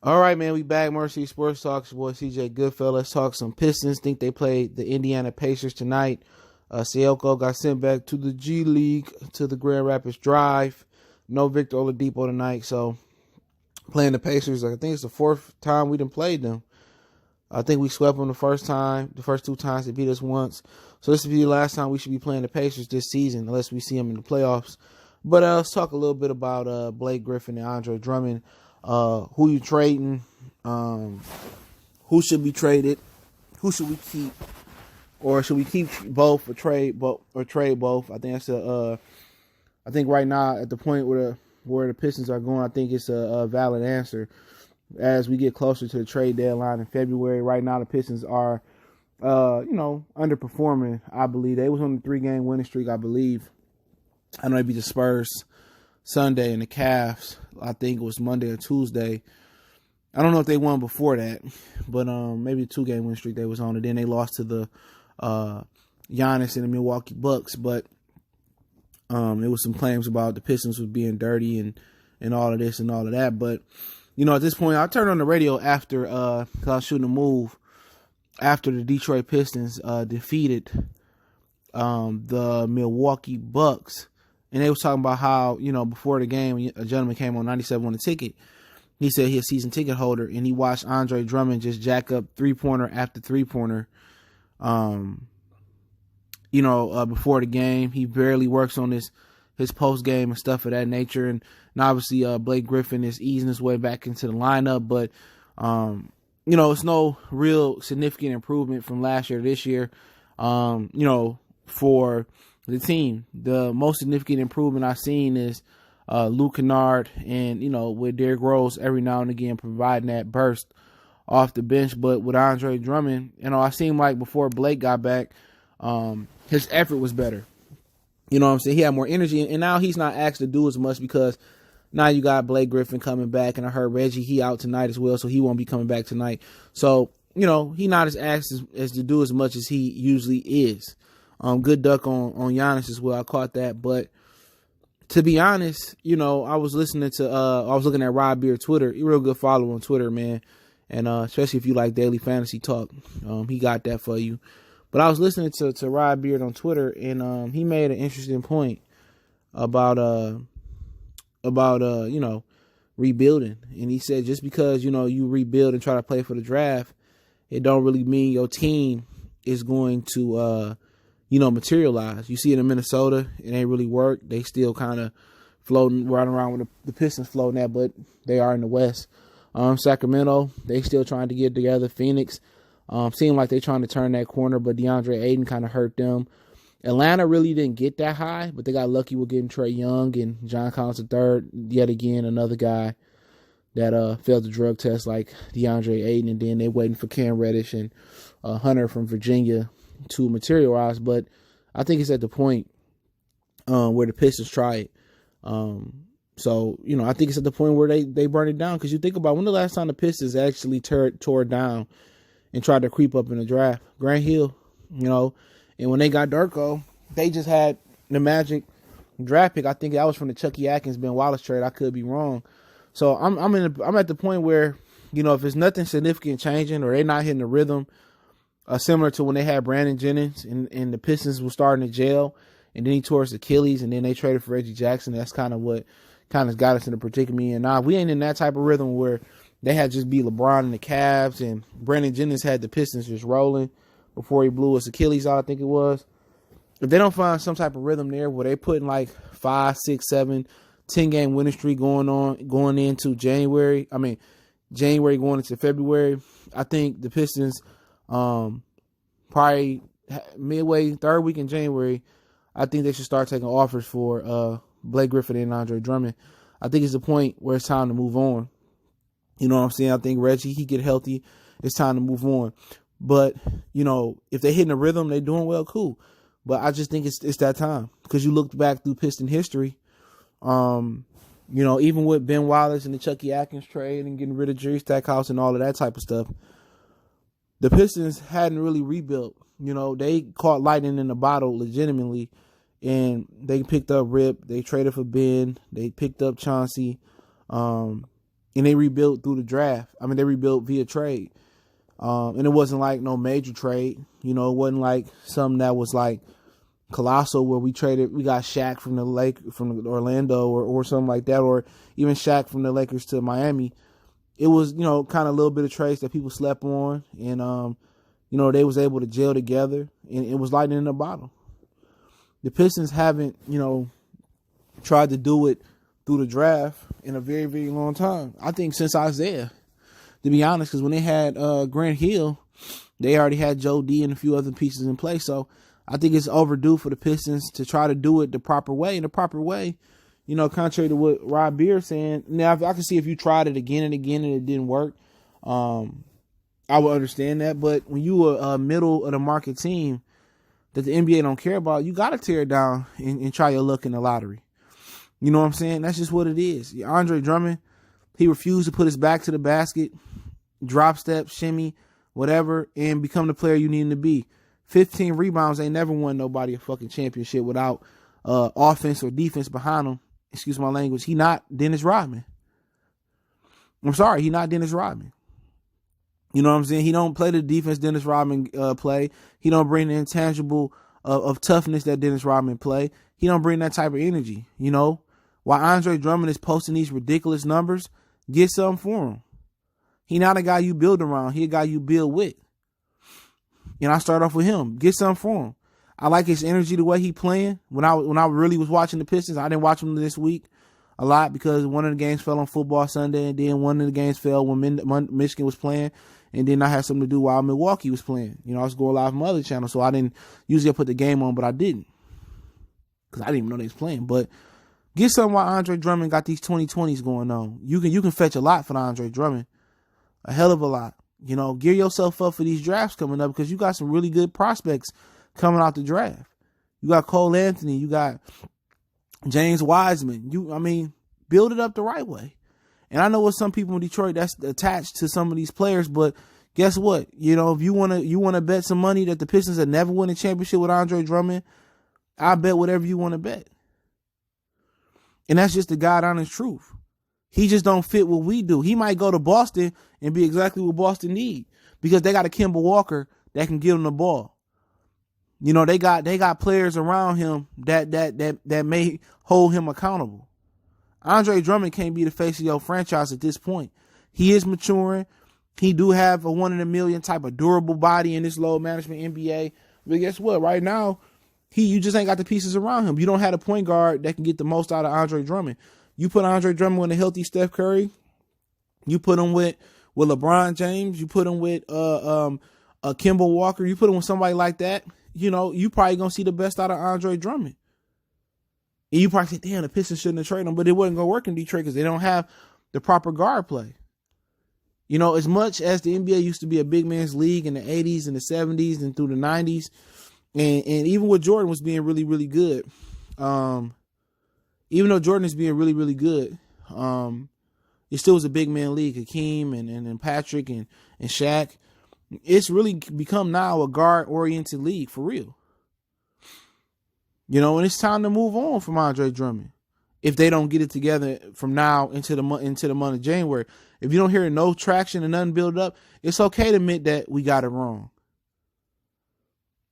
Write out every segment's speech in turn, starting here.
All right, man, we back. Mercy Sports Talk. It's your boy CJ Goodfellas. Let's talk some Pistons. Think they played the Indiana Pacers tonight. Sielko got sent back to the G League to the Grand Rapids Drive. No Victor Oladipo tonight, so playing the Pacers. I think it's the fourth time we done played them. I think we swept them the first two times they beat us once. So this will be the last time we should be playing the Pacers this season, unless we see them in the playoffs. But let's talk a little bit about Blake Griffin and Andre Drummond. Who you trading? Who should be traded? Who should we keep? Or should we keep both or trade both? I think that's I think right now at the point where the Pistons are going, I think it's a valid answer. As we get closer to the trade deadline in February, right now the Pistons are, underperforming. I believe they was on the 3-game winning streak. I believe. I know they beat the Spurs Sunday and the Cavs. I think it was Monday or Tuesday. I don't know if they won before that, but maybe a 2-game win streak they was on, and then they lost to the Giannis and the Milwaukee Bucks. But there was some claims about the Pistons was being dirty and all of this and all of that. But at this point, I turned on the radio after cause I was shooting a move after the Detroit Pistons defeated the Milwaukee Bucks. And they was talking about how, before the game, a gentleman came on 97 on the ticket. He said he's a season ticket holder, and he watched Andre Drummond just jack up three-pointer after three-pointer. Before the game, he barely works on his post-game and stuff of that nature. And obviously, Blake Griffin is easing his way back into the lineup. But, it's no real significant improvement from last year to this year, for the team. The most significant improvement I've seen is Luke Kennard and, with Derrick Rose every now and again providing that burst off the bench. But with Andre Drummond, I seemed like before Blake got back, his effort was better. You know what I'm saying? He had more energy, and now he's not asked to do as much because now you got Blake Griffin coming back, and I heard Reggie, he out tonight as well, so he won't be coming back tonight. So, he not as asked as to do as much as he usually is. Good duck on Giannis as well. I caught that. But to be honest, I was listening to, I was looking at Rob Beard Twitter. He's a real good follower on Twitter, man. And especially if you like daily fantasy talk, he got that for you. But I was listening to Rob Beard on Twitter, and he made an interesting point about rebuilding. And he said just because, you rebuild and try to play for the draft, it don't really mean your team is going to materialize. You see it in Minnesota, it ain't really worked. They still kind of floating right around with the Pistons floating at, but they are in the West. Sacramento, they still trying to get together. Phoenix, seemed like they trying to turn that corner, but DeAndre Ayton kind of hurt them. Atlanta really didn't get that high, but they got lucky with getting Trae Young and John Collins III, yet again, another guy that failed the drug test like DeAndre Ayton, and then they're waiting for Cam Reddish and Hunter from Virginia to materialize. But I think it's at the point where the Pistons try it. So, I think it's at the point where they burn it down. Because you think about when the last time the Pistons actually tore it down and tried to creep up in the draft. Grant Hill, and when they got Durko, they just had the Magic draft pick. I think that was from the Chucky Atkins, Ben Wallace trade. I could be wrong. So I'm at the point where, if there's nothing significant changing or they're not hitting the rhythm, similar to when they had Brandon Jennings and the Pistons were starting to gel, and then he tore his Achilles, and then they traded for Reggie Jackson. That's kind of what kind of got us in the predicament. And now we ain't in that type of rhythm where they had just beat LeBron and the Cavs, and Brandon Jennings had the Pistons just rolling before he blew his Achilles out, I think it was. If they don't find some type of rhythm there where they putting like 5, 6, 7, 10-game winning streak going into January going into February, I think the Pistons probably midway, third week in January, I think they should start taking offers for Blake Griffin and Andre Drummond. I think it's the point where it's time to move on. You know what I'm saying? I think Reggie, he get healthy. It's time to move on. But, if they're hitting a rhythm, they're doing well, cool. But I just think it's that time. Because you look back through Piston history, even with Ben Wallace and the Chucky Atkins trade and getting rid of Jerry Stackhouse and all of that type of stuff, the Pistons hadn't really rebuilt. They caught lightning in the bottle legitimately, and they picked up Rip. They traded for Ben. They picked up Chauncey. and they rebuilt through the draft. I mean, they rebuilt via trade. And it wasn't like no major trade. You know, it wasn't like something that was like colossal where we got Shaq from from Orlando or something like that, or even Shaq from the Lakers to Miami. It was, you know, kind of a little bit of trades that people slept on, and you know, they was able to gel together, and it was lightning in a bottle. The Pistons haven't, you know, tried to do it through the draft in a very, very long time. I think since Isaiah, to be honest, because when they had Grant Hill, they already had Joe D and a few other pieces in place. So I think it's overdue for the Pistons to try to do it the proper way. And the proper way, you know, contrary to what Rob Beer saying, now I can see if you tried it again and again and it didn't work, I would understand that. But when you are a middle of the market team that the NBA don't care about, you got to tear it down and try your luck in the lottery. You know what I'm saying? That's just what it is. Andre Drummond, he refused to put his back to the basket, drop step, shimmy, whatever, and become the player you need him to be. 15 rebounds ain't never won nobody a fucking championship without offense or defense behind him. Excuse my language. He not Dennis Rodman. I'm sorry, he not Dennis Rodman. You know what I'm saying? He don't play the defense Dennis Rodman play. He don't bring the intangible of toughness that Dennis Rodman play. He don't bring that type of energy, you know? While Andre Drummond is posting these ridiculous numbers, get something for him. He not a guy you build around. He a guy you build with. And I start off with him. Get something for him. I like his energy, the way he playing. When I really was watching the Pistons, I didn't watch them this week a lot because one of the games fell on football Sunday, and then one of the games fell when Michigan was playing, and then I had something to do while Milwaukee was playing. You know, I was going live on my other channel, so I didn't usually put the game on, but I didn't because I didn't even know they was playing. But get something while Andre Drummond got these 2020s going on. You can fetch a lot for Andre Drummond, a hell of a lot. You know, gear yourself up for these drafts coming up because you got some really good prospects coming out the draft. You got Cole Anthony. You got James Wiseman. Build it up the right way. And I know with some people in Detroit that's attached to some of these players, but guess what? You know, if you wanna bet some money that the Pistons have never won a championship with Andre Drummond, I bet whatever you want to bet. And that's just the God honest truth. He just don't fit what we do. He might go to Boston and be exactly what Boston need because they got a Kemba Walker that can give him the ball. You know, they got players around him that may hold him accountable. Andre Drummond can't be the face of your franchise at this point. He is maturing. He do have a 1 in a million type of durable body in this load management NBA. But guess what? Right now, you just ain't got the pieces around him. You don't have a point guard that can get the most out of Andre Drummond. You put Andre Drummond with a healthy Steph Curry. You put him with LeBron James. You put him with Kemba Walker. You put him with somebody like that. You know, you probably going to see the best out of Andre Drummond. And you probably say, damn, the Pistons shouldn't have traded him. But it wasn't going to work in Detroit because they don't have the proper guard play. You know, as much as the NBA used to be a big man's league in the 80s and the 70s and through the 90s, and even with Jordan was being really, really good, even though Jordan is being really, really good, it still was a big man league. Hakeem and Patrick and Shaq. It's really become now a guard-oriented league for real. You know, and it's time to move on from Andre Drummond. If they don't get it together from now into the month of January, if you don't hear no traction and nothing build up, it's okay to admit that we got it wrong.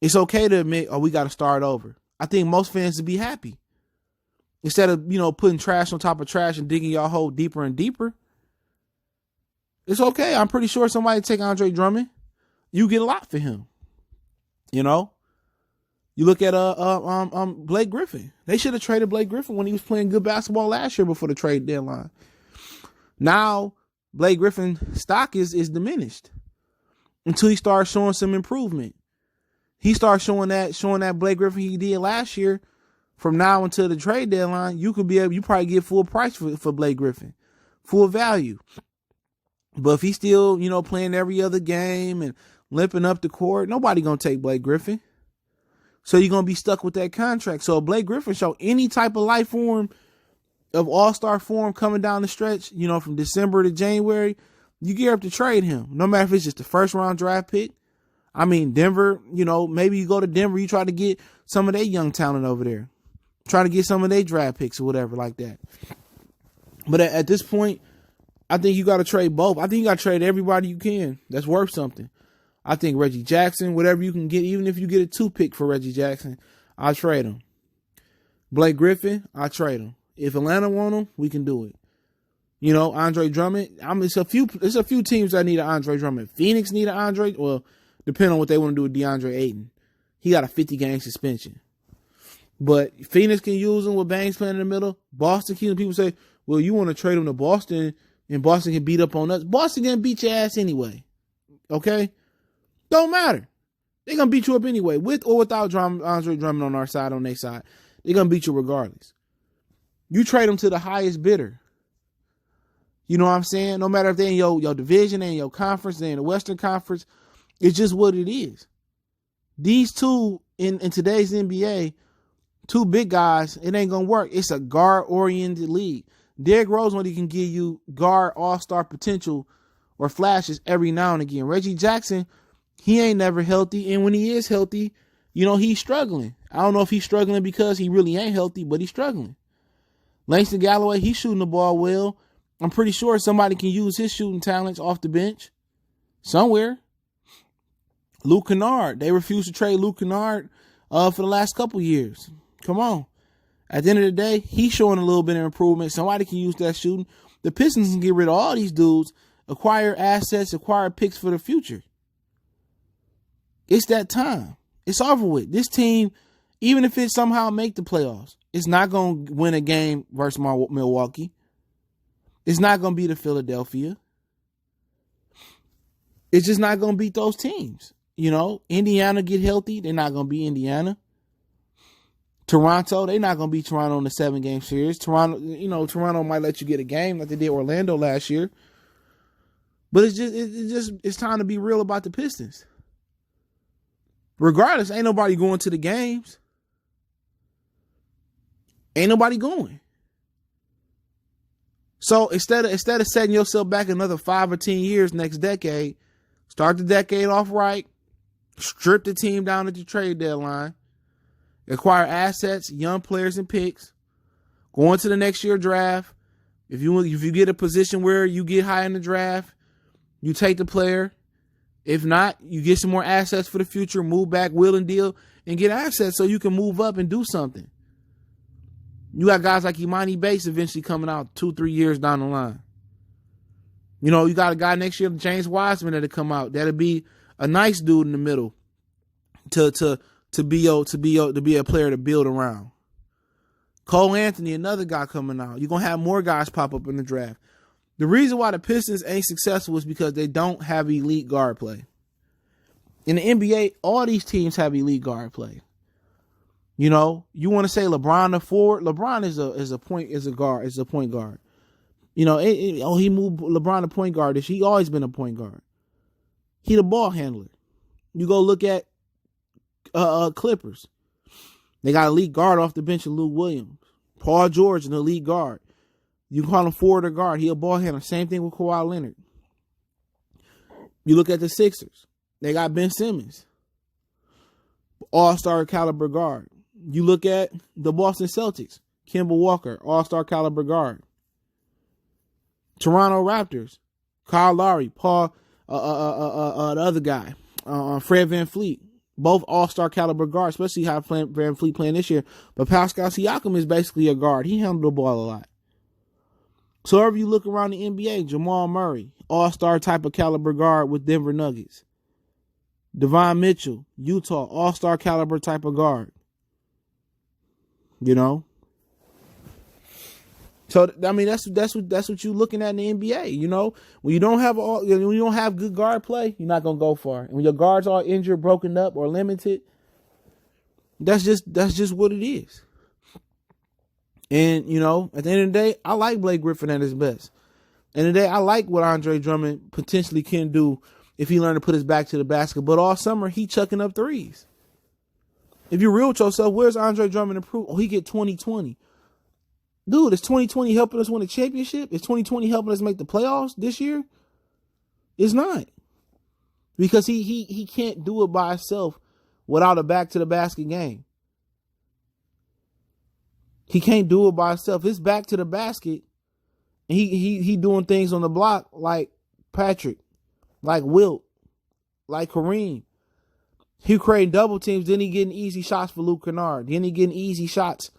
It's okay to admit, we got to start over. I think most fans would be happy. Instead of, you know, putting trash on top of trash and digging your hole deeper and deeper. It's okay. I'm pretty sure somebody take Andre Drummond. You get a lot for him. You know? You look at Blake Griffin. They should have traded Blake Griffin when he was playing good basketball last year before the trade deadline. Now, Blake Griffin's stock is diminished until he starts showing some improvement. He starts showing that Blake Griffin he did last year. From now until the trade deadline, you probably get full price for Blake Griffin, full value. But if he's still, you know, playing every other game and limping up the court, nobody gonna take Blake Griffin. So you're gonna be stuck with that contract. So if Blake Griffin show any type of life form of all-star form coming down the stretch, you know, from December to January, you gear up to trade him. No matter if it's just the first round draft pick. I mean, Denver, you know, maybe you go to Denver, you try to get some of their young talent over there. Try to get some of their draft picks or whatever like that. But at this point, I think you got to trade both. I think you got to trade everybody you can that's worth something. I think Reggie Jackson, whatever you can get, even if you get a 2 pick for Reggie Jackson, I'll trade him. Blake Griffin, I'll trade him. If Atlanta want him, we can do it. Andre Drummond. It's a few teams that need an Andre Drummond. Phoenix need an Andre. Well, depending on what they want to do with DeAndre Ayton. He got a 50-game suspension. But Phoenix can use him with Banks playing in the middle. Boston can. People say, well, you want to trade him to Boston, and Boston can beat up on us. Boston can beat your ass anyway. Okay? Don't matter. They're going to beat you up anyway. With or without Andre Drummond on our side, on their side. They're going to beat you regardless. You trade them to the highest bidder. You know what I'm saying? No matter if they're in your division, they're in your conference, they're in the Western Conference. It's just what it is. These two, in today's NBA, 2 big guys, it ain't going to work. It's a guard-oriented league. Derrick Rose only can give you guard all-star potential or flashes every now and again. Reggie Jackson, he ain't never healthy. And when he is healthy, he's struggling. I don't know if he's struggling because he really ain't healthy, but he's struggling. Langston Galloway, he's shooting the ball well. I'm pretty sure somebody can use his shooting talents off the bench somewhere. Luke Kennard, they refused to trade Luke Kennard for the last couple years. Come on. At the end of the day, he's showing a little bit of improvement. Somebody can use that shooting. The Pistons can get rid of all these dudes, acquire assets, acquire picks for the future. It's that time. It's over with. This team, even if it somehow make the playoffs, it's not going to win a game versus Milwaukee. It's not going to be the Philadelphia. It's just not going to beat those teams. Indiana get healthy. They're not going to beat Indiana. Toronto, they're not going to beat Toronto in the 7-game series. Toronto might let you get a game like they did Orlando last year. But it's time to be real about the Pistons. Regardless, ain't nobody going to the games. Ain't nobody going. So instead of setting yourself back another 5 or 10 years next decade, start the decade off right, strip the team down at the trade deadline, acquire assets, young players, and picks, go into the next year draft. If you get a position where you get high in the draft, you take the player. If not, you get some more assets for the future, move back, will and deal, and get assets so you can move up and do something. You got guys like Imani Bates eventually coming out 2-3 years down the line. You got a guy next year, James Wiseman, that'll come out. That'll be a nice dude in the middle to be a player to build around. Cole Anthony, another guy coming out. You're gonna have more guys pop up in the draft. The reason why the Pistons ain't successful is because they don't have elite guard play. In the NBA, all these teams have elite guard play. You want to say LeBron a forward. LeBron is a point guard. He moved LeBron to point guard. He always been a point guard. He the ball handler. You go look at Clippers. They got elite guard off the bench of Lou Williams. Paul George, an elite guard. You can call him forward or guard. He a ball handler. Same thing with Kawhi Leonard. You look at the Sixers. They got Ben Simmons. All-star caliber guard. You look at the Boston Celtics. Kemba Walker, all-star caliber guard. Toronto Raptors. Kyle Lowry, the other guy, Fred VanVleet. Both all-star caliber guards, especially how VanVleet playing this year. But Pascal Siakam is basically a guard. He handled the ball a lot. So wherever you look around the NBA, Jamal Murray, all-star type of caliber guard with Denver Nuggets. Devon Mitchell, Utah, all-star caliber type of guard. So I mean that's what you're looking at in the NBA. When you don't have good guard play, you're not gonna go far. And when your guards are injured, broken up, or limited, that's just what it is. And at the end of the day, I like Blake Griffin at his best. And today, I like what Andre Drummond potentially can do if he learned to put his back to the basket. But all summer, he chucking up threes. If you're real with yourself, where's Andre Drummond improve? Oh, he get 20-20. Dude, is 2020 helping us win a championship? Is 2020 helping us make the playoffs this year? It's not. Because he can't do it by himself without a back to the basket game. He can't do it by himself. His back to the basket He doing things on the block like Patrick, like Wilt, like Kareem. He creating double teams, then he getting easy shots for Luke Kennard. Then he getting easy shots,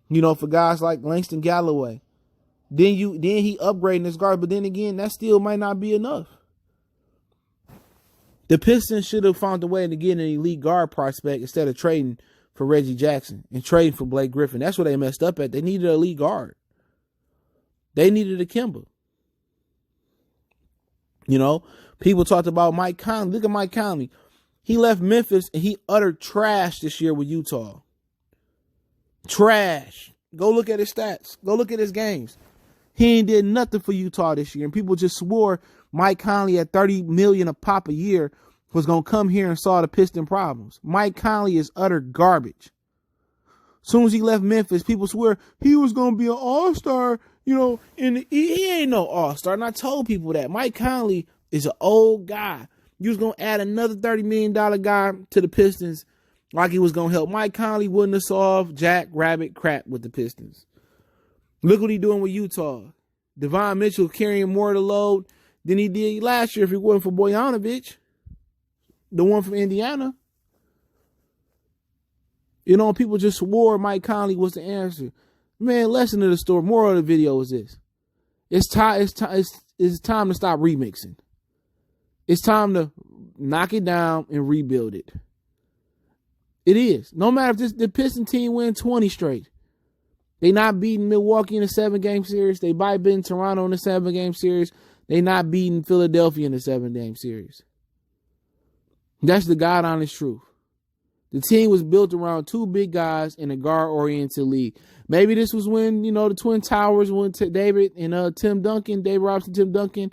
for guys like Langston Galloway. Then he upgrading his guard, but then again, that still might not be enough. The Pistons should have found a way to get an elite guard prospect instead of trading for Reggie Jackson and trading for Blake Griffin. That's what they messed up at. They needed an elite guard. They needed a Kemba. People talked about Mike Conley. Look at Mike Conley. He left Memphis and he uttered trash this year with Utah. Trash. Go look at his stats. Go look at his games. He ain't did nothing for Utah this year. And people just swore Mike Conley at $30 million a pop a year was going to come here and solve the Piston problems. Mike Conley is utter garbage. As soon as he left Memphis, people swear he was going to be an all-star, and he ain't no all-star. And I told people that. Mike Conley is an old guy. You was going to add another $30 million guy to the Pistons like he was going to help. Mike Conley wouldn't have solved jack rabbit crap with the Pistons. Look what he doing with Utah. Devon Mitchell carrying more of the load than he did last year if it wasn't for Bogdanovich, the one from Indiana. People just swore Mike Conley was the answer. Man, lesson to the story. Moral of the video is this. It's time to stop remixing. It's time to knock it down and rebuild it. It is. No matter if the Piston team win 20 straight. They not beating Milwaukee in a 7-game series. They might beating Toronto in a 7-game series. They not beating Philadelphia in a 7-game series. That's the God honest truth. The team was built around two big guys in a guard-oriented league. Maybe this was when, the Twin Towers, when David and Tim Duncan, Dave Robinson, Tim Duncan.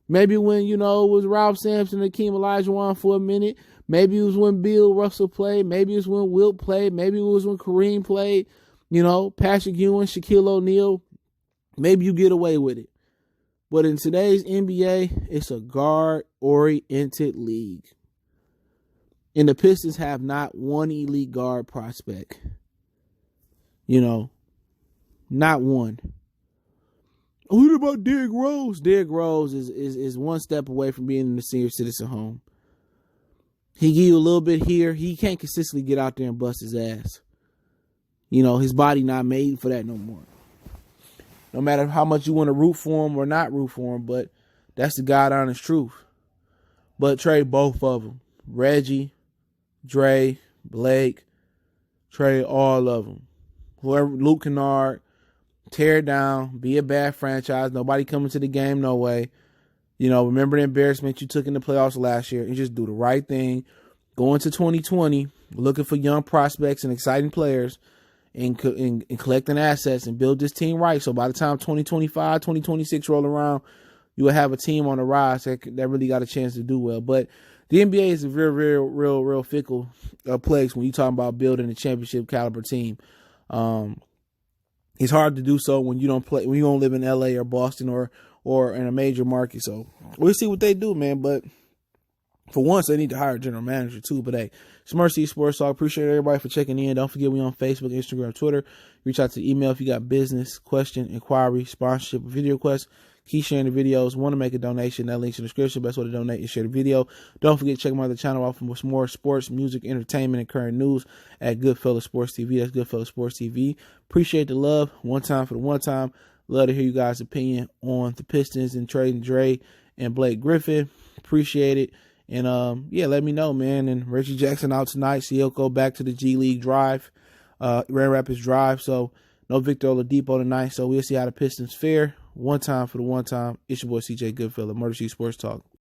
Maybe when, it was Ralph Sampson and Akeem Olajuwon for a minute. Maybe it was when Bill Russell played. Maybe it was when Wilt played. Maybe it was when Kareem played. Patrick Ewing, Shaquille O'Neal. Maybe you get away with it. But in today's NBA, it's a guard-oriented league. And the Pistons have not one elite guard prospect. Not one. What about Derrick Rose? Derrick Rose is one step away from being in the senior citizen home. He give you a little bit here. He can't consistently get out there and bust his ass. His body not made for that no more. No matter how much you want to root for him or not root for him, but that's the God honest truth. But trade both of them. Reggie, Dre, Blake, trade all of them. Whoever, Luke Kennard, tear it down, be a bad franchise. Nobody coming to the game, no way. Remember the embarrassment you took in the playoffs last year and just do the right thing. Go into 2020, looking for young prospects and exciting players and collecting assets and build this team right. So by the time 2025, 2026 roll around, you will have a team on the rise that really got a chance to do well. But the NBA is a very, very, real fickle place when you're talking about building a championship caliber team. It's hard to do so when you don't live in LA or Boston or in a major market. So we'll see what they do, man. But for once, they need to hire a general manager too. But hey, it's Mercy Sports Talk. Appreciate everybody for checking in. Don't forget we on Facebook, Instagram, Twitter. Reach out to the email if you got business, question, inquiry, sponsorship, video requests. Keep sharing the videos. Want to make a donation? That link's in the description. Best way to donate is share the video. Don't forget to check my other channel out for more sports, music, entertainment, and current news at Goodfellas Sports TV. That's Goodfellas Sports TV. Appreciate the love. One time for the one time. Love to hear you guys' opinion on the Pistons and trading Dre and Blake Griffin. Appreciate it. And let me know, man. And Reggie Jackson out tonight. Sioko back to the G League Drive, Grand Rapids Drive. So no Victor Oladipo tonight. So we'll see how the Pistons fare. One time for the one time. It's your boy CJ Goodfellas, Murder City Sports Talk.